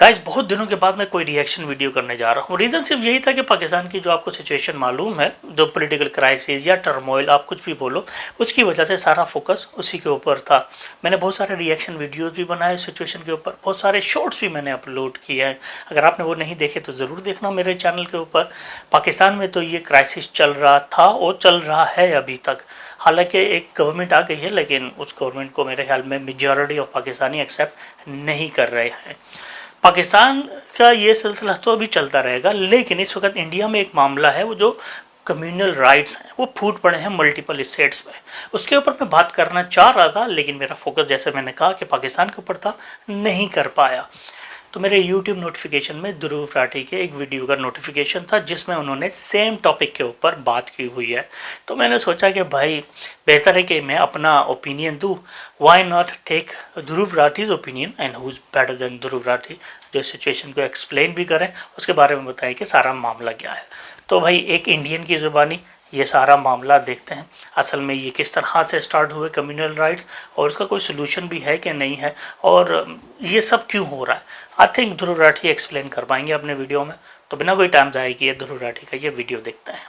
Guys बहुत दिनों के बाद मैं कोई रिएक्शन वीडियो करने जा रहा हूँ। रीज़न सिर्फ यही था कि पाकिस्तान की जो आपको सिचुएशन मालूम है, जो पॉलिटिकल क्राइसिस या टर्मोइल आप कुछ भी बोलो, उसकी वजह से सारा फोकस उसी के ऊपर था। मैंने बहुत सारे रिएक्शन वीडियोस भी बनाए सिचुएशन के ऊपर, बहुत सारे शॉर्ट्स भी मैंने अपलोड किए हैं। अगर आपने वो नहीं देखे तो ज़रूर देखना मेरे चैनल के ऊपर। पाकिस्तान में तो ये क्राइसिस चल रहा था और चल रहा है अभी तक। हालांकि एक गवर्नमेंट आ गई है, लेकिन उस गवर्नमेंट को मेरे ख्याल में मेजॉरिटी ऑफ पाकिस्तानी एक्सेप्ट नहीं कर रहे हैं। पाकिस्तान का ये सिलसिला तो अभी चलता रहेगा, लेकिन इस वक्त इंडिया में एक मामला है, वो जो कम्युनल राइट्स हैं वो फूट पड़े हैं मल्टीपल स्टेट्स में। उसके ऊपर मैं बात करना चाह रहा था, लेकिन मेरा फोकस जैसे मैंने कहा कि पाकिस्तान के ऊपर था, नहीं कर पाया। तो मेरे YouTube नोटिफिकेशन में ध्रुव राठी के एक वीडियो का नोटिफिकेशन था जिसमें उन्होंने सेम टॉपिक के ऊपर बात की हुई है। तो मैंने सोचा कि भाई बेहतर है कि मैं अपना ओपिनियन दूँ, why not take Dhruv Rathee's opinion and who is better than Dhruv Rathee, जो सिचुएशन को एक्सप्लेन भी करें, उसके बारे में बताएं कि सारा मामला क्या है। तो भाई एक इंडियन की ज़ुबानी ये सारा मामला देखते हैं, असल में ये किस तरह से स्टार्ट हुए कम्युनल राइट्स, और उसका कोई सोल्यूशन भी है कि नहीं है, और ये सब क्यों हो रहा है। I think Dhruv Rathee explain कर पाएंगे अपने वीडियो में। तो बिना कोई टाइम ज़ाया किए ध्रुव राठी का ये वीडियो देखते हैं।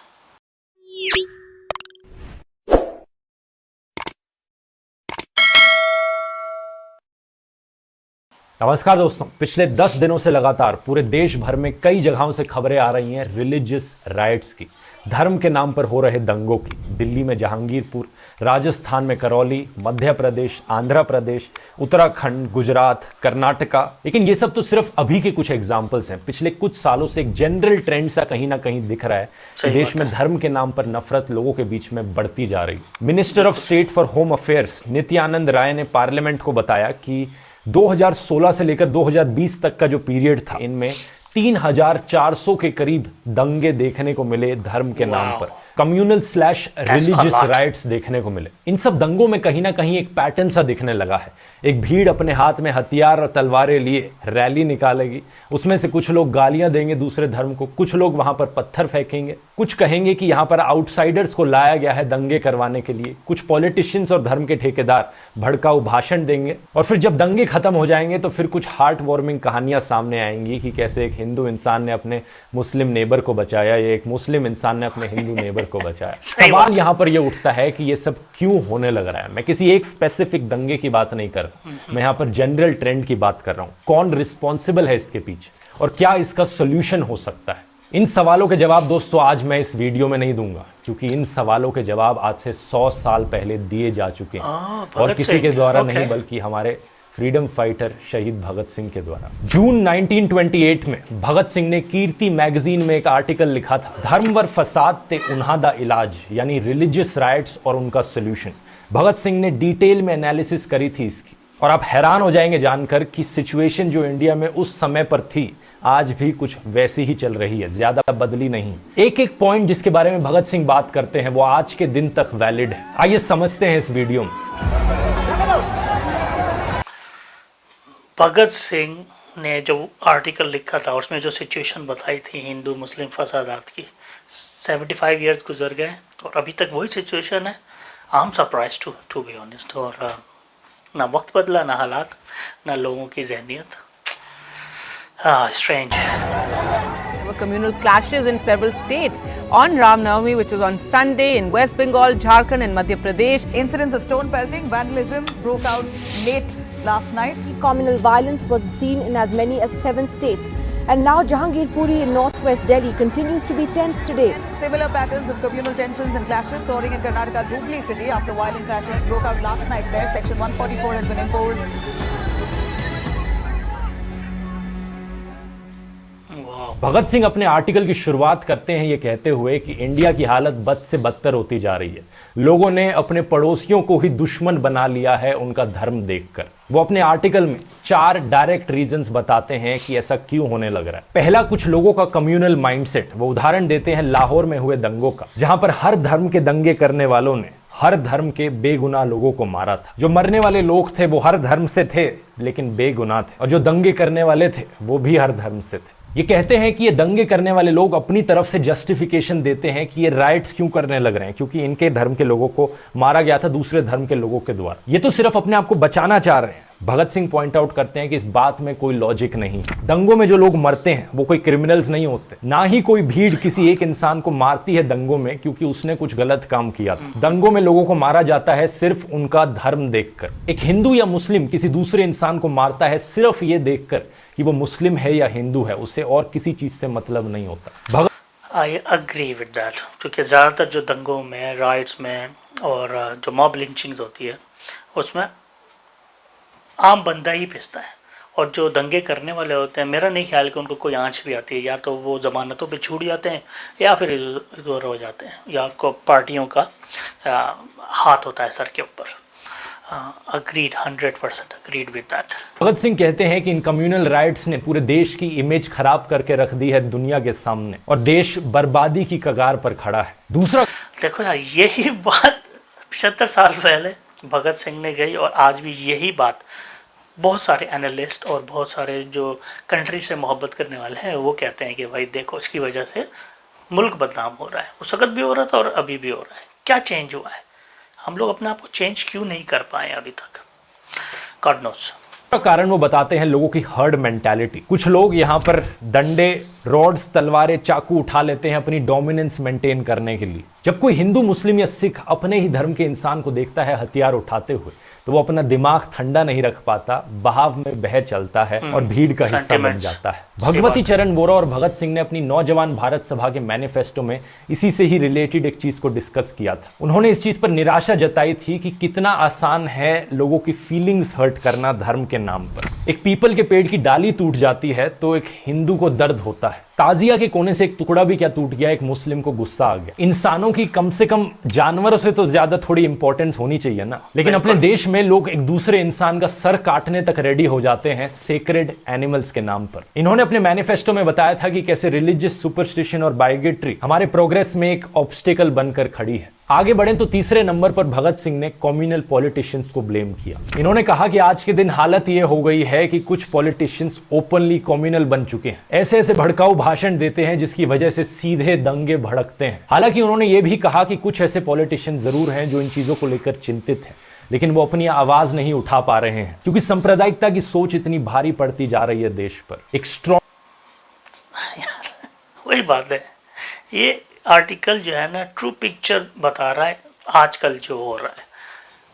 नमस्कार दोस्तों, पिछले 10 दिनों से लगातार पूरे देश भर में कई जगहों से खबरें आ रही हैं रिलीजियस राइट्स की, धर्म के नाम पर हो रहे दंगों की। दिल्ली में जहांगीरपुर, राजस्थान में करौली, मध्य प्रदेश, आंध्र प्रदेश, उत्तराखंड, गुजरात, कर्नाटका। लेकिन ये सब तो सिर्फ अभी के कुछ एग्जाम्पल्स हैं। पिछले कुछ सालों से एक जनरल ट्रेंड सा कहीं ना कहीं दिख रहा है कि देश में धर्म के नाम पर नफरत लोगों के बीच में बढ़ती जा रही है। Minister of state for home affairs Nityanand Rai ने पार्लियामेंट को बताया कि 2016 से लेकर 2020 तक का जो पीरियड था, इनमें 3400 के करीब दंगे देखने को मिले धर्म के नाम पर, कम्युनल स्लैश रिलीजियस राइट्स देखने को मिले। इन सब दंगों में कहीं ना कहीं एक पैटर्न सा दिखने लगा है। एक भीड़ अपने हाथ में हथियार और तलवारें लिए रैली निकालेगी, उसमें से कुछ लोग गालियां देंगे दूसरे धर्म को, कुछ लोग वहां पर पत्थर फेंकेंगे, कुछ कहेंगे कि यहां पर आउटसाइडर्स को लाया गया है दंगे करवाने के लिए, कुछ पॉलिटिशियंस और धर्म के ठेकेदार भड़काऊ भाषण देंगे, और फिर जब दंगे खत्म हो जाएंगे तो फिर कुछ हार्ट वार्मिंग कहानियां सामने आएंगी कि कैसे एक हिंदू इंसान ने अपने मुस्लिम नेबर को बचाया या एक मुस्लिम इंसान ने अपने हिंदू नेबर को बचाया। सवाल यहाँ पर यह उठता है कि ये सब क्यों होने लग रहा है। मैं किसी एक स्पेसिफिक दंगे की बात नहीं कर रहा, मैं यहाँ पर जनरल ट्रेंड की बात कर रहा हूँ। कौन रिस्पॉन्सिबल है इसके पीछे और क्या इसका सोल्यूशन हो सकता है? इन सवालों के जवाब दोस्तों आज मैं इस वीडियो में नहीं दूंगा, क्योंकि इन सवालों के जवाब आज से 100 साल पहले दिए जा चुके हैं, और किसी के द्वारा नहीं बल्कि हमारे फ्रीडम फाइटर शहीद भगत सिंह के द्वारा। जून 1928 में भगत सिंह ने कीर्ति मैगजीन में एक आर्टिकल लिखा था, धर्म वर फसाद ते उन्हा दा इलाज, यानी रिलीजियस राइट्स और उनका सोल्यूशन। भगत सिंह ने डिटेल में एनालिसिस करी थी इसकी, और आप हैरान हो जाएंगे जानकर कि सिचुएशन जो इंडिया में उस समय पर थी आज भी कुछ वैसी ही चल रही है, ज्यादा बदली नहीं। एक एक पॉइंट जिसके बारे में भगत सिंह बात करते हैं वो आज के दिन तक वैलिड है। आइए समझते हैं इस वीडियो में। भगत सिंह ने जो आर्टिकल लिखा था उसमें जो सिचुएशन बताई थी हिंदू मुस्लिम फसादात की, 75 ईयर्स गुजर गए और अभी तक वही सिचुएशन है। I am surprise to be honest. और ना वक्त बदला, ना हालात, ना लोगों की जहनियत। Strange. There were communal clashes in several states on Ram Navami, which was on Sunday in West Bengal, Jharkhand and Madhya Pradesh. Incidents of stone pelting, vandalism broke out late last night. Communal violence was seen in as many as 7 states. And now Jahangirpuri in northwest Delhi continues to be tense today. Similar patterns of communal tensions and clashes soaring in Karnataka's Hubli city after violent clashes broke out last night there. Section 144 has been imposed. Bhagat Singh अपने article की शुरुआत करते हैं ये कहते हुए कि India की हालत बद से बदतर होती जा रही है। लोगों ने अपने पड़ोसियों को ही दुश्मन बना लिया है उनका धर्म देखकर। वो अपने आर्टिकल में 4 डायरेक्ट रीजंस बताते हैं कि ऐसा क्यों होने लग रहा है। पहला, कुछ लोगों का कम्युनल माइंडसेट। वो उदाहरण देते हैं लाहौर में हुए दंगों का, जहां पर हर धर्म के दंगे करने वालों ने हर धर्म के बेगुनाह लोगों को मारा था। जो मरने वाले लोग थे वो हर धर्म से थे लेकिन बेगुनाह थे, और जो दंगे करने वाले थे वो भी हर धर्म से थे। ये कहते हैं कि ये दंगे करने वाले लोग अपनी तरफ से जस्टिफिकेशन देते हैं कि ये राइट्स क्यों करने लग रहे हैं, क्योंकि इनके धर्म के लोगों को मारा गया था दूसरे धर्म के लोगों के द्वारा। ये तो सिर्फ अपने आप को बचाना चाह रहे हैं, भगत सिंह पॉइंट आउट करते हैं कि इस बात में कोई लॉजिक नहीं। दंगों में जो लोग मरते हैं वो कोई क्रिमिनल्स नहीं होते, ना ही कोई भीड़ किसी एक इंसान को मारती है दंगों में क्योंकि उसने कुछ गलत काम किया था। दंगों में लोगों को मारा जाता है सिर्फ उनका धर्म देखकर। एक हिंदू या मुस्लिम किसी दूसरे इंसान को मारता है सिर्फ ये देखकर कि वो मुस्लिम है या हिंदू है, उससे और किसी चीज से मतलब नहीं होता। आई अग्री विद दैट, क्योंकि ज़्यादातर जो दंगों में, राइट्स में और जो मॉब लिंचिंग्स होती है उसमें आम बंदा ही पिसता है, और जो दंगे करने वाले होते हैं मेरा नहीं ख्याल कि उनको कोई आंच भी आती है। या तो वो ज़मानतों पे छूट जाते हैं या फिर इधर हो जाते हैं, या उनको पार्टियों का हाथ होता है सर के ऊपर। Agreed, 100% agreed with that. Bhagat Singh कहते हैं कि इन कम्युनल राइट्स ने पूरे देश की इमेज खराब करके रख दी है दुनिया के सामने और देश बर्बादी की कगार पर खड़ा है। दूसरा, देखो यार, यही बात 75 साल पहले भगत सिंह ने कही और आज भी यही बात बहुत सारे एनालिस्ट और बहुत सारे जो कंट्री से मोहब्बत करने वाले हैं वो कहते हैं कि भाई देखो, इसकी वजह से मुल्क बदनाम हो रहा है। उस वक्त भी हो रहा था और अभी भी हो रहा है। क्या चेंज हुआ है? हम लोग अपने आप को चेंज क्यों नहीं कर पाए अभी तक? God knows. कारण वो बताते हैं लोगों की हर्ड मेंटालिटी। कुछ लोग यहाँ पर डंडे, रॉड्स, तलवारें, चाकू उठा लेते हैं अपनी डोमिनेंस मेंटेन करने के लिए। जब कोई हिंदू, मुस्लिम या सिख अपने ही धर्म के इंसान को देखता है हथियार उठाते हुए तो वो अपना दिमाग ठंडा नहीं रख पाता, बहाव में बह चलता है और भीड़ का हिस्सा बन जाता है। भगवती चरण बोरा और भगत सिंह ने अपनी नौजवान भारत सभा के मैनिफेस्टो में इसी से ही रिलेटेड एक चीज को डिस्कस किया था। उन्होंने इस चीज पर निराशा जताई थी कि कितना आसान है लोगों की फीलिंग्स हर्ट करना धर्म के नाम पर। एक पीपल के पेड़ की डाली टूट जाती है तो एक हिंदू को दर्द होता है, ताजिया के कोने से एक टुकड़ा भी क्या टूट गया, एक मुस्लिम को गुस्सा आ गया। इंसानों की कम से कम जानवरों से तो ज्यादा थोड़ी इंपॉर्टेंस होनी चाहिए ना। लेकिन अपने देश में लोग एक दूसरे इंसान का सर काटने तक रेडी हो जाते हैं सेक्रेड एनिमल्स के नाम पर। इन्होंने अपने मैनिफेस्टो में बताया था कि कैसे रिलीजियस सुपरस्टिशन और बाइगेट्री हमारे प्रोग्रेस में एक ऑब्स्टिकल बनकर खड़ी है। आगे बढ़े तो तीसरे नंबर पर भगत सिंह ने कम्युनल पॉलिटिशियंस को ब्लेम किया। इन्होंने कहा कि आज के दिन हालत यह हो गई है कि कुछ पॉलिटिशियंस ओपनली कम्युनल बन चुके हैं, ऐसे ऐसे भड़काऊ भाषण देते हैं जिसकी वजह से सीधे दंगे भड़कते हैं। हालांकि उन्होंने ये भी कहा कि कुछ ऐसे पॉलिटिशियन जरूर हैं जो इन चीजों को लेकर चिंतित हैं, लेकिन वो अपनी आवाज नहीं उठा पा रहे हैं क्योंकि सांप्रदायिकता की सोच इतनी भारी पड़ती जा रही है देश पर। एक स्ट्रॉन्ग वही बात है, ये आर्टिकल जो है ना ट्रू पिक्चर बता रहा है आजकल जो हो रहा है।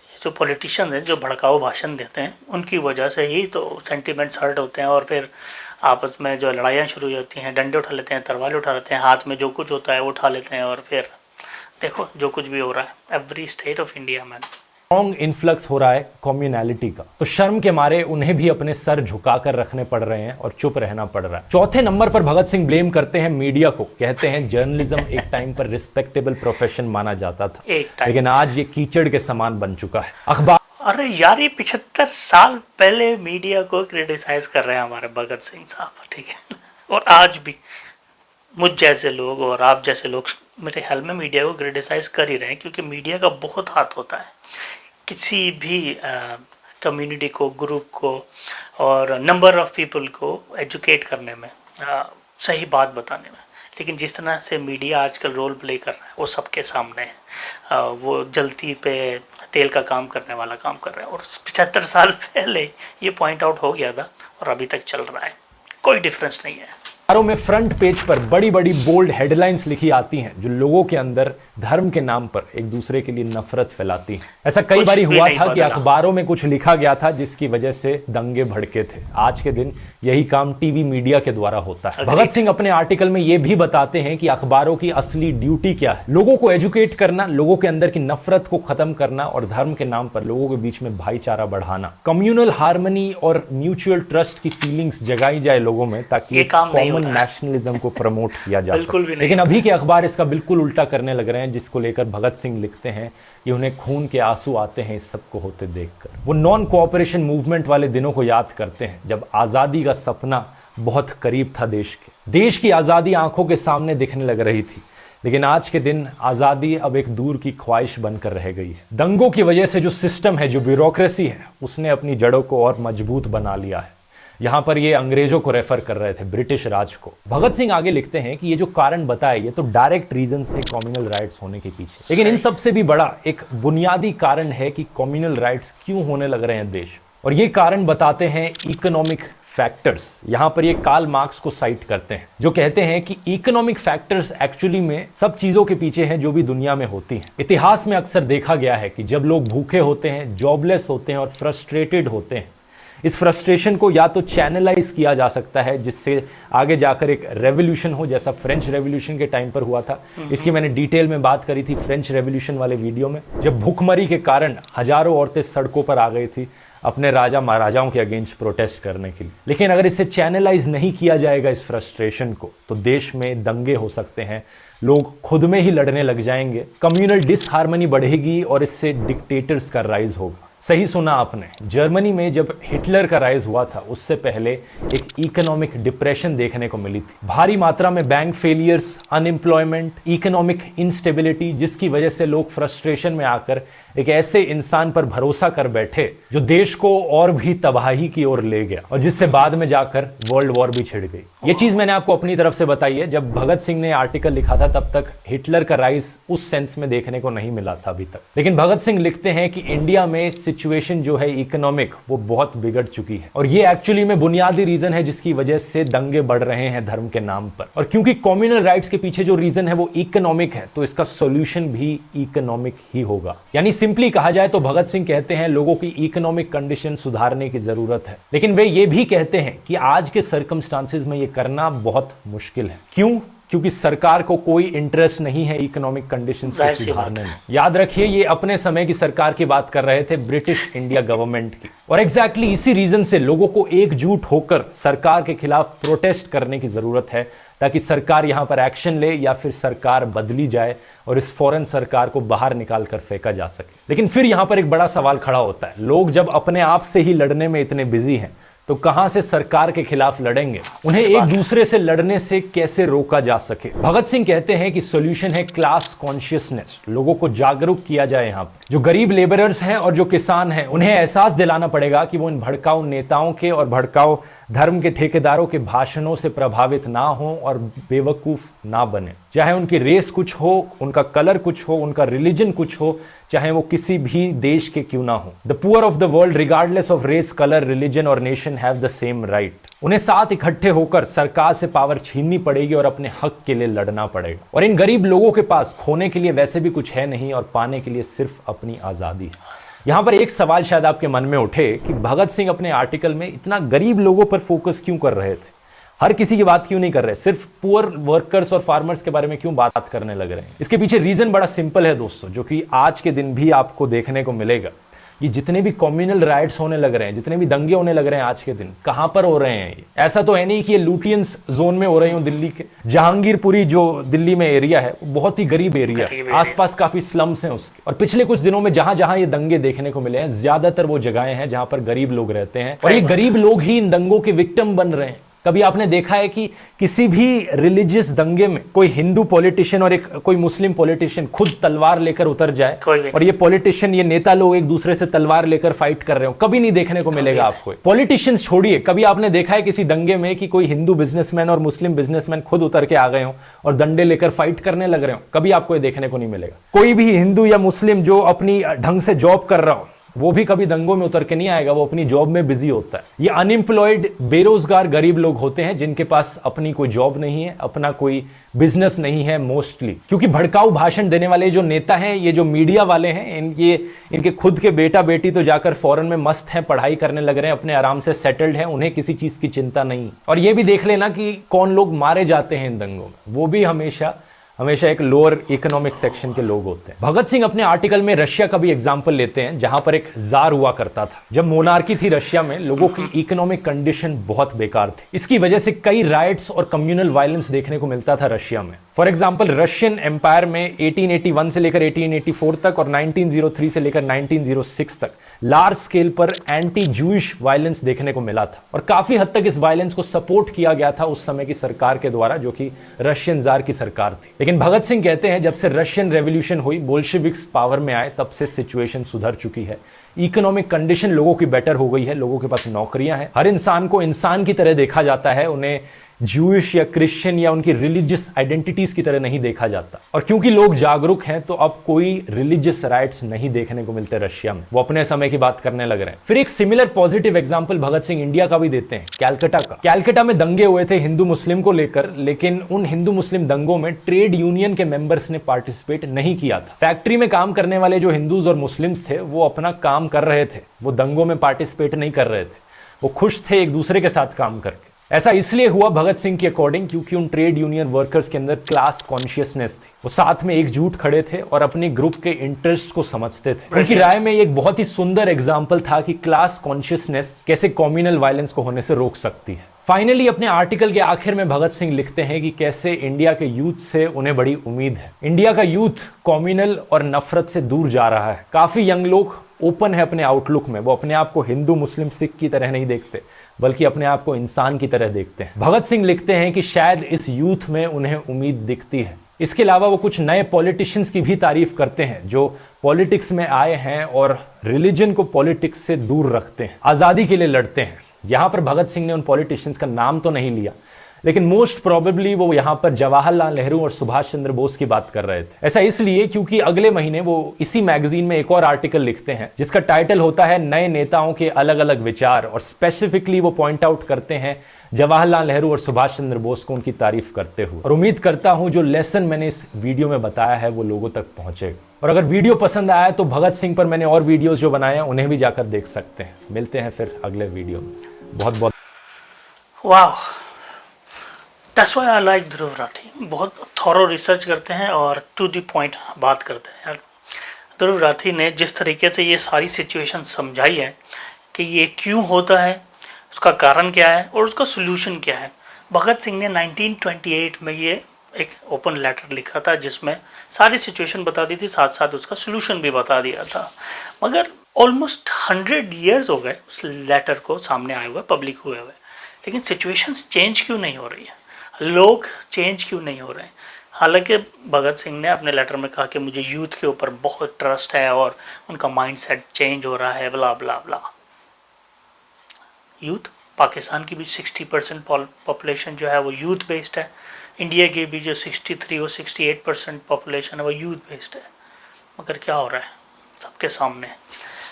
ये जो पॉलिटिशियंस हैं जो भड़काऊ भाषण देते हैं उनकी वजह से ही तो सेंटिमेंट्स हर्ट होते हैं और फिर आपस में जो लड़ाइयाँ शुरू हो जाती हैं, डंडे उठा लेते हैं, तलवारें उठा लेते हैं, हाथ में जो कुछ होता है वो उठा लेते हैं और फिर देखो जो कुछ भी हो रहा है एवरी स्टेट ऑफ इंडिया में। स्ट्रॉन्ग इन्फ्लक्स हो रहा है कम्युनैलिटी का, तो शर्म के मारे उन्हें भी अपने सर झुकाकर रखने पड़ रहे हैं और चुप रहना पड़ रहा है। चौथे नंबर पर भगत सिंह ब्लेम करते हैं मीडिया को। कहते हैं जर्नलिज्म एक टाइम पर रिस्पेक्टेबल प्रोफेशन माना जाता था, लेकिन आज ये कीचड़ के समान बन चुका है। अखबार, अरे यार, ये 75 साल पहले मीडिया को क्रिटिसाइज कर रहे हैं हमारे भगत सिंह साहब, ठीक है। और आज भी मुझ जैसे लोग और आप जैसे लोग मेरे ख्याल में मीडिया को क्रिटिसाइज कर ही रहे हैं, क्योंकि मीडिया का बहुत हाथ होता है किसी भी कम्युनिटी को, ग्रुप को और नंबर ऑफ पीपल को एजुकेट करने में, सही बात बताने में। लेकिन जिस तरह से मीडिया आजकल रोल प्ले कर रहा है वो सबके सामने है। वो जलती पे तेल का काम करने वाला काम कर रहा है और 75 साल पहले ये पॉइंट आउट हो गया था और अभी तक चल रहा है, कोई डिफरेंस नहीं है। अखबारों में फ्रंट पेज पर बड़ी बड़ी बोल्ड हेडलाइंस लिखी आती हैं जो लोगों के अंदर धर्म के नाम पर एक दूसरे के लिए नफरत फैलाती हैं। ऐसा कई बार हुआ था कि अखबारों में कुछ लिखा गया था जिसकी वजह से दंगे भड़के थे। आज के दिन यही काम टीवी मीडिया के द्वारा होता है। भगत सिंह अपने आर्टिकल में यह भी बताते हैं कि अखबारों की असली ड्यूटी क्या है, लोगों को एजुकेट करना, लोगों के अंदर की नफरत को खत्म करना और धर्म के नाम पर लोगों के बीच में भाईचारा बढ़ाना, कम्युनल हार्मनी और म्यूचुअल ट्रस्ट की फीलिंग्स जगाई जाए लोगों में ताकि कॉमन नेशनलिज्म को प्रमोट किया जा सके। लेकिन अभी के अखबार इसका बिल्कुल उल्टा करने लग रहे हैं, जिसको लेकर भगत सिंह लिखते हैं कि उन्हें खून के आंसू आते हैं इस सबको होते देखकर। वो नॉन कोऑपरेशन मूवमेंट वाले दिनों को याद करते हैं जब आज़ादी का सपना बहुत करीब था देश के। देश की आज़ादी आंखों के सामने दिखने लग रही थी, लेकिन आज के दिन आज़ादी अब एक दूर की ख्वाहिश बनकर रह गई है। दंगों की वजह से जो सिस्टम है, जो ब्यूरोक्रेसी है, उसने अपनी जड़ों को और मजबूत बना लिया है। यहाँ पर ये अंग्रेजों को रेफर कर रहे थे, ब्रिटिश राज को। भगत सिंह आगे लिखते हैं कि ये जो कारण बताए ये तो डायरेक्ट रीजन है कम्युनल राइट्स होने के पीछे, लेकिन इन सबसे भी बड़ा एक बुनियादी कारण है कि कम्युनल राइट्स क्यों होने लग रहे हैं देश। और ये कारण बताते हैं इकोनॉमिक फैक्टर्स। यहां पर ये कार्ल मार्क्स को साइट करते हैं, जो कहते हैं कि इकोनॉमिक फैक्टर्स एक्चुअली में सब चीजों के पीछे हैं जो भी दुनिया में होती हैं। इतिहास में अक्सर देखा गया है कि जब लोग भूखे होते हैं, जॉबलेस होते हैं और फ्रस्ट्रेटेड होते हैं, इस फ्रस्ट्रेशन को या तो चैनलाइज किया जा सकता है जिससे आगे जाकर एक रेवोल्यूशन हो, जैसा फ्रेंच रेवोल्यूशन के टाइम पर हुआ था। इसकी मैंने डिटेल में बात करी थी फ्रेंच रेवोल्यूशन वाले वीडियो में, जब भूखमरी के कारण हजारों औरतें सड़कों पर आ गई थी अपने राजा महाराजाओं के अगेंस्ट प्रोटेस्ट करने के लिए। लेकिन अगर इसे चैनलाइज नहीं किया जाएगा इस फ्रस्ट्रेशन को, तो देश में दंगे हो सकते हैं, लोग खुद में ही लड़ने लग जाएंगे, कम्युनल डिसहार्मनी बढ़ेगी और इससे डिक्टेटर्स का राइज होगा। सही सुना आपने, जर्मनी में जब हिटलर का राइज हुआ था उससे पहले एक इकोनॉमिक डिप्रेशन देखने को मिली थी। भारी मात्रा में bank failures, unemployment, economic instability, जिसकी वजह से लोग फ्रस्ट्रेशन में आकर एक ऐसे इंसान पर भरोसा कर बैठे जो देश को और भी तबाही की ओर ले गया और जिससे बाद में जाकर वर्ल्ड वॉर भी छिड़ गई। ये चीज मैंने आपको अपनी तरफ से बताई है। जब भगत सिंह ने आर्टिकल लिखा था तब तक हिटलर का राइज उस सेंस में देखने को नहीं मिला था अभी तक। लेकिन भगत सिंह लिखते हैं कि इंडिया में सिचुएशन जो है इकोनॉमिक, वो बहुत बिगड़ चुकी है और ये एक्चुअली में बुनियादी रीजन है जिसकी वजह से दंगे बढ़ रहे हैं धर्म के नाम पर। और क्योंकि कम्युनल राइट्स के पीछे जो रीजन है वो इकोनॉमिक है, तो इसका सॉल्यूशन भी इकोनॉमिक ही होगा। यानी सिंपली कहा जाए तो भगत सिंह कहते हैं लोगों की इकोनॉमिक कंडीशन सुधारने की जरूरत है, लेकिन वे ये भी कहते हैं कि आज के सर्कमस्टांसेस में ये करना बहुत मुश्किल है। क्यों? क्योंकि सरकार को कोई इंटरेस्ट नहीं है इकोनॉमिक कंडीशन सुधारने में। याद रखिए, ये अपने समय की सरकार की बात कर रहे थे, ब्रिटिश इंडिया गवर्नमेंट की। और एग्जैक्टली इसी रीजन से लोगों को एकजुट होकर सरकार के खिलाफ प्रोटेस्ट करने की जरूरत है, ताकि सरकार यहां पर एक्शन ले या फिर सरकार बदली जाए और इस फॉरेन सरकार को बाहर निकाल कर फेंका जा सके। लेकिन फिर यहां पर एक बड़ा सवाल खड़ा होता है, लोग जब अपने आप से ही लड़ने में इतने बिजी हैं तो कहां से सरकार के खिलाफ लड़ेंगे? उन्हें एक दूसरे से लड़ने से कैसे रोका जा सके? भगत सिंह कहते हैं कि सॉल्यूशन है क्लास कॉन्शियसनेस। लोगों को जागरूक किया जाए। यहाँ पर जो गरीब लेबरर्स हैं और जो किसान हैं उन्हें एहसास दिलाना पड़ेगा कि वो इन भड़काऊ नेताओं के और भड़काऊ धर्म के ठेकेदारों के भाषणों से प्रभावित ना हो और बेवकूफ ना बने। चाहे उनकी रेस कुछ हो, उनका कलर कुछ हो, उनका रिलीजन कुछ हो, चाहे वो किसी भी देश के क्यों ना हो। The poor of the world regardless of race, colour, religion और nation have the same right. उन्हें साथ इकट्ठे होकर सरकार से पावर छीननी पड़ेगी और अपने हक के लिए लड़ना पड़ेगा। और इन गरीब लोगों के पास खोने के लिए वैसे भी कुछ है नहीं और पाने के लिए सिर्फ अपनी आजादी है। यहां पर एक सवाल शायद आपके मन में उठे कि भगत सिंह अपने आर्टिकल में इतना गरीब लोगों पर फोकस क्यों कर रहे थे, हर किसी की बात क्यों नहीं कर रहे, सिर्फ पुअर वर्कर्स और फार्मर्स के बारे में क्यों बात करने लग रहे हैं? इसके पीछे रीजन बड़ा सिंपल है दोस्तों, जो कि आज के दिन भी आपको देखने को मिलेगा। ये जितने भी कम्युनल राइट्स होने लग रहे हैं, जितने भी दंगे होने लग रहे हैं आज के दिन, कहां पर हो रहे हैं? ये ऐसा तो है नहीं कि ये लुटियंस जोन में हो रहे हो। दिल्ली के जहांगीरपुरी जो दिल्ली में एरिया है वो बहुत ही गरीब एरिया है, आसपास काफी स्लम्स हैं उसके। और पिछले कुछ दिनों में जहां जहां ये दंगे देखने को मिले हैं, ज्यादातर वो जगहें हैं जहां पर गरीब लोग रहते हैं और ये गरीब लोग ही इन दंगों के विक्टिम बन रहे हैं। कभी आपने देखा है कि किसी भी रिलीजियस दंगे में कोई हिंदू पॉलिटिशियन और कोई मुस्लिम पॉलिटिशियन खुद तलवार लेकर उतर जाए और ये पॉलिटिशियन, ये नेता लोग एक दूसरे से तलवार लेकर फाइट कर रहे हो? कभी नहीं देखने को मिलेगा आपको। पॉलिटिशियंस छोड़िए, कभी आपने देखा है किसी दंगे में कि कोई हिंदू बिजनेसमैन और मुस्लिम बिजनेसमैन खुद उतर के आ गए हो और डंडे लेकर फाइट करने लग रहे हो? कभी आपको ये देखने को नहीं मिलेगा। कोई भी हिंदू या मुस्लिम जो अपनी ढंग से जॉब कर रहा हो वो भी कभी दंगों में उतर के नहीं आएगा, वो अपनी जॉब में बिजी होता है। ये अनएम्प्लॉयड, बेरोजगार गरीब लोग होते हैं जिनके पास अपनी कोई जॉब नहीं है, अपना कोई बिजनेस नहीं है मोस्टली। क्योंकि भड़काऊ भाषण देने वाले जो नेता हैं, ये जो मीडिया वाले हैं, इनके खुद के बेटा बेटी तो जाकर फॉरेन में मस्त हैं, पढ़ाई करने लग रहे हैं, अपने आराम से सेटल्ड हैं, उन्हें किसी चीज की चिंता नहीं। और ये भी देख लेना कि कौन लोग मारे जाते हैं इन दंगों में, वो भी हमेशा एक लोअर इकोनॉमिक सेक्शन के लोग होते हैं। भगत सिंह अपने आर्टिकल में रशिया का भी एग्जाम्पल लेते हैं, जहां पर एक जार हुआ करता था। जब मोनार्की थी रशिया में, लोगों की इकोनॉमिक कंडीशन बहुत बेकार थी। इसकी वजह से कई राइट्स और कम्युनल वायलेंस देखने को मिलता था रशिया में। फॉर एग्जाम्पल, रशियन एम्पायर में 1881 से लेकर 1884 तक और 1903 से लेकर 1906 तक लार्ज स्केल पर एंटी जूइश वायलेंस देखने को मिला था और काफी हद तक इस वायलेंस को सपोर्ट किया गया था उस समय की सरकार के द्वारा, जो कि रशियन जार की सरकार थी। लेकिन भगत सिंह कहते हैं जब से रशियन रेवोल्यूशन हुई, बोल्शेविक्स पावर में आए, तब से सिचुएशन सुधर चुकी है। इकोनॉमिक कंडीशन लोगों की बेटर हो गई है, लोगों के पास नौकरियां हैं, हर इंसान को इंसान की तरह देखा जाता है, उन्हें जूइश या क्रिश्चियन या उनकी रिलीजियस आइडेंटिटीज की तरह नहीं देखा जाता। और क्योंकि लोग जागरूक हैं तो अब कोई रिलीजियस राइट्स नहीं देखने को मिलते रशिया में, वो अपने समय की बात करने लग रहे हैं। फिर एक similar positive example Bhagat Singh India का भी देते हैं, कैलकाटा का। कैलकाटा में दंगे हुए थे हिंदू मुस्लिम को लेकर, लेकिन उन हिंदू मुस्लिम दंगों में ट्रेड यूनियन के मेंबर्स ने पार्टिसिपेट नहीं किया था। फैक्ट्री में काम करने वाले जो हिंदूज और मुस्लिम्स थे वो अपना काम कर रहे थे, वो दंगों में पार्टिसिपेट नहीं कर रहे थे, वो खुश थे एक दूसरे के साथ काम करके। ऐसा इसलिए हुआ भगत सिंह के अकॉर्डिंग क्योंकि उन ट्रेड यूनियन वर्कर्स के अंदर क्लास कॉन्शियसनेस थी, वो साथ में एकजुट खड़े थे और अपने ग्रुप के इंटरेस्ट को समझते थे। उनकी राय में एक बहुत ही सुंदर एग्जाम्पल था कि क्लास कॉन्शियसनेस कैसे कम्युनल वायलेंस को होने से रोक सकती है। फाइनली अपने आर्टिकल के आखिर में भगत सिंह लिखते हैं कि कैसे इंडिया के यूथ से उन्हें बड़ी उम्मीद है। इंडिया का यूथ कम्युनल और नफरत से दूर जा रहा है। काफी यंग लोग ओपन है अपने आउटलुक में, वो अपने आप को हिंदू मुस्लिम सिख की तरह नहीं देखते बल्कि अपने आप को इंसान की तरह देखते हैं। भगत सिंह लिखते हैं कि शायद इस यूथ में उन्हें उम्मीद दिखती है। इसके अलावा वो कुछ नए पॉलिटिशियंस की भी तारीफ करते हैं जो पॉलिटिक्स में आए हैं और रिलीजन को पॉलिटिक्स से दूर रखते हैं, आज़ादी के लिए लड़ते हैं। यहाँ पर भगत सिंह ने उन पॉलिटिशियंस का नाम तो नहीं लिया, लेकिन मोस्ट प्रोबेबली वो यहाँ पर जवाहरलाल नेहरू और सुभाष चंद्र बोस की बात कर रहे थे। ऐसा इसलिए क्योंकि अगले महीने वो इसी मैगजीन में एक और आर्टिकल लिखते हैं जिसका टाइटल होता है नए नेताओं के अलग अलग विचार, और स्पेसिफिकली वो पॉइंट आउट करते हैं जवाहरलाल नेहरू और सुभाष चंद्र बोस को उनकी तारीफ करते हुए। और उम्मीद करता हूं जो लेसन मैंने इस वीडियो में बताया है वो लोगों तक पहुंचेगा। और अगर वीडियो पसंद आया तो भगत सिंह पर मैंने और वीडियोस जो बनाए हैं उन्हें भी जाकर देख सकते हैं। मिलते हैं फिर अगले वीडियो में। बहुत बहुत वाह, that's why I like Dhruv Rathee. बहुत थॉरो रिसर्च करते हैं और टू द पॉइंट बात करते हैं यार। ध्रुव राठी ने जिस तरीके से ये सारी सिचुएशन समझाई है कि ये क्यों होता है, उसका कारण क्या है और उसका सोल्यूशन क्या है। भगत सिंह ने 1928 में ये एक ओपन लेटर लिखा था जिसमें सारी सिचुएशन बता दी थी, साथ साथ उसका सोल्यूशन भी बता दिया था। मगर ऑलमोस्ट 100 ईयर्स हो गए उस लेटर को सामने आए हुए, पब्लिक हुए हुए, लेकिन सिचुएशंस चेंज क्यों नहीं हो रही है, लोग चेंज क्यों नहीं हो रहे हैं। हालांकि भगत सिंह ने अपने लेटर में कहा कि मुझे यूथ के ऊपर बहुत ट्रस्ट है और उनका माइंडसेट चेंज हो रहा है, ब्ला ब्ला ब्ला। यूथ, पाकिस्तान की भी 60% पॉपुलेशन जो है वो यूथ बेस्ड है, इंडिया की भी जो 63 और 68% पॉपुलेशन है वो यूथ बेस्ड है। मगर क्या हो रहा है सबके सामने है।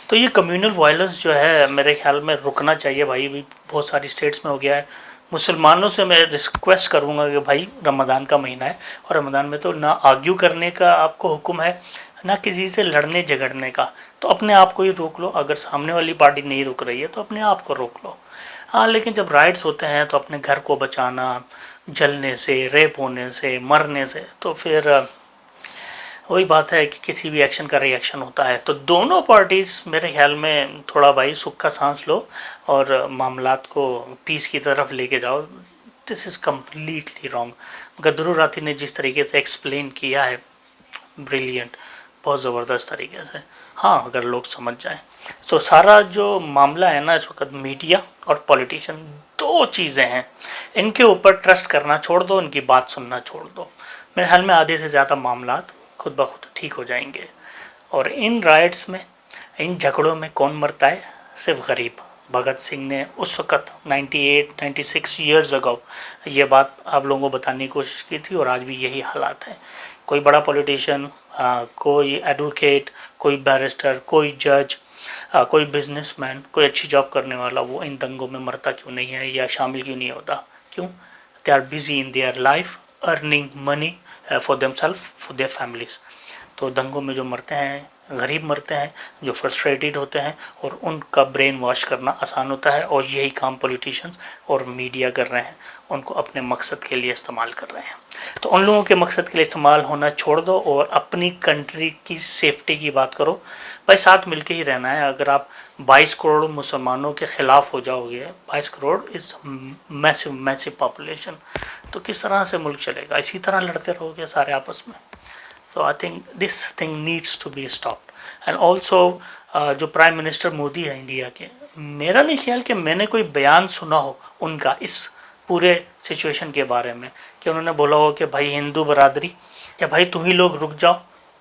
तो ये कम्युनल वायलेंस जो है मेरे ख्याल में रुकना चाहिए भाई। भी बहुत सारी स्टेट्स में हो गया है। मुसलमानों से मैं रिक्वेस्ट करूँगा कि भाई रमज़ान का महीना है और रमज़ान में तो ना आर्ग्यू करने का आपको हुक्म है, ना किसी से लड़ने झगड़ने का, तो अपने आप को ही रोक लो। अगर सामने वाली पार्टी नहीं रोक रही है तो अपने आप को रोक लो। हाँ, लेकिन जब राइट्स होते हैं तो अपने घर को बचाना जलने से, रेप होने से, मरने से, तो फिर वही बात है कि किसी भी एक्शन का रिएक्शन होता है। तो दोनों पार्टीज़ मेरे ख्याल में थोड़ा भाई सुख का सांस लो और मामलात को पीस की तरफ लेके जाओ। This is completely wrong. मगर ध्रुव राठी ने जिस तरीके से एक्सप्लेन किया है, ब्रिलियंट, बहुत ज़बरदस्त तरीके से। हाँ, अगर लोग समझ जाएं तो सारा जो मामला है ना इस वक्त, मीडिया और पॉलिटिशियन दो चीज़ें हैं, इनके ऊपर ट्रस्ट करना छोड़ दो, इनकी बात सुनना छोड़ दो। मेरे ख्याल में आधे से ज़्यादा मामलात खुद ब खुद ठीक हो जाएंगे। और इन राइट्स में, इन झगड़ों में कौन मरता है? सिर्फ गरीब। भगत सिंह ने उस वक़्त 96 ईयर्स अगो ये बात आप लोगों को बताने की कोशिश की थी और आज भी यही हालात हैं। कोई बड़ा पॉलिटिशियन, कोई एडवोकेट, कोई बैरिस्टर, कोई जज, कोई बिजनेसमैन, कोई अच्छी जॉब करने वाला, वो इन दंगों में मरता क्यों नहीं है या शामिल क्यों नहीं होता? क्यों? They are busy in their life earning money for themselves, for their families. तो दंगों में जो मरते हैं गरीब मरते हैं, जो फ्रस्ट्रेटेड होते हैं, और उनका ब्रेन वॉश करना आसान होता है। और यही काम पॉलिटिशियंस और मीडिया कर रहे हैं, उनको अपने मकसद के लिए इस्तेमाल कर रहे हैं। तो उन लोगों के मकसद के लिए इस्तेमाल होना छोड़ दो और अपनी कंट्री की सेफ्टी की बात करो। भाई साथ मिलके ही रहना है। अगर आप 22 करोड़ मुसलमानों के ख़िलाफ़ हो जाओगे, 22 करोड़ इज़ मैसिव पॉपुलेशन, तो किस तरह से मुल्क चलेगा? इसी तरह लड़ते रहोगे सारे आपस में। So I think this thing needs to be stopped. And also जो प्राइम मिनिस्टर मोदी है इंडिया के, मेरा नहीं ख्याल कि मैंने कोई बयान सुना हो उनका इस पूरे सिचुएशन के बारे में कि उन्होंने बोला हो कि भाई हिंदू बरादरी या भाई तुम ही लोग रुक जाओ,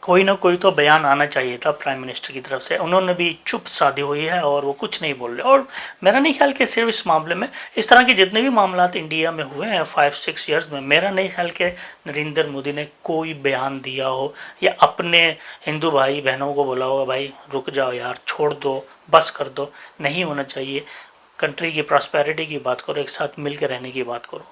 कोई ना कोई तो बयान आना चाहिए था प्राइम मिनिस्टर की तरफ से, उन्होंने भी चुप साधी हुई है और वो कुछ नहीं बोल रहे। और मेरा नहीं ख्याल कि सिर्फ इस मामले में, इस तरह के जितने भी मामला इंडिया में हुए हैं 5-6 ईयर्स में, मेरा नहीं ख्याल कि नरेंद्र मोदी ने कोई बयान दिया हो या अपने हिंदू भाई बहनों को बोला होगा भाई रुक जाओ यार, छोड़ दो, बस कर दो। नहीं होना चाहिए। कंट्री की प्रॉस्पेरिटी की बात करो, एक साथ मिल के रहने की बात करो,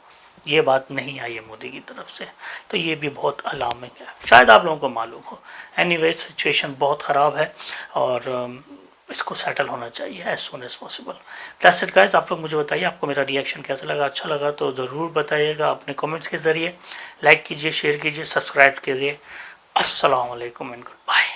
ये बात नहीं आई है मोदी की तरफ से, तो ये भी बहुत अलार्मिंग है। शायद आप लोगों को मालूम हो। एनीवे सिचुएशन बहुत ख़राब है और इसको सेटल होना चाहिए as soon as possible. That's it guys. आप लोग मुझे बताइए आपको मेरा रिएक्शन कैसा लगा। अच्छा लगा तो ज़रूर बताइएगा अपने कमेंट्स के ज़रिए। लाइक कीजिए, शेयर कीजिए, सब्सक्राइब कीजिए। अस्सलाम वालेकुम एंड गुड बाय।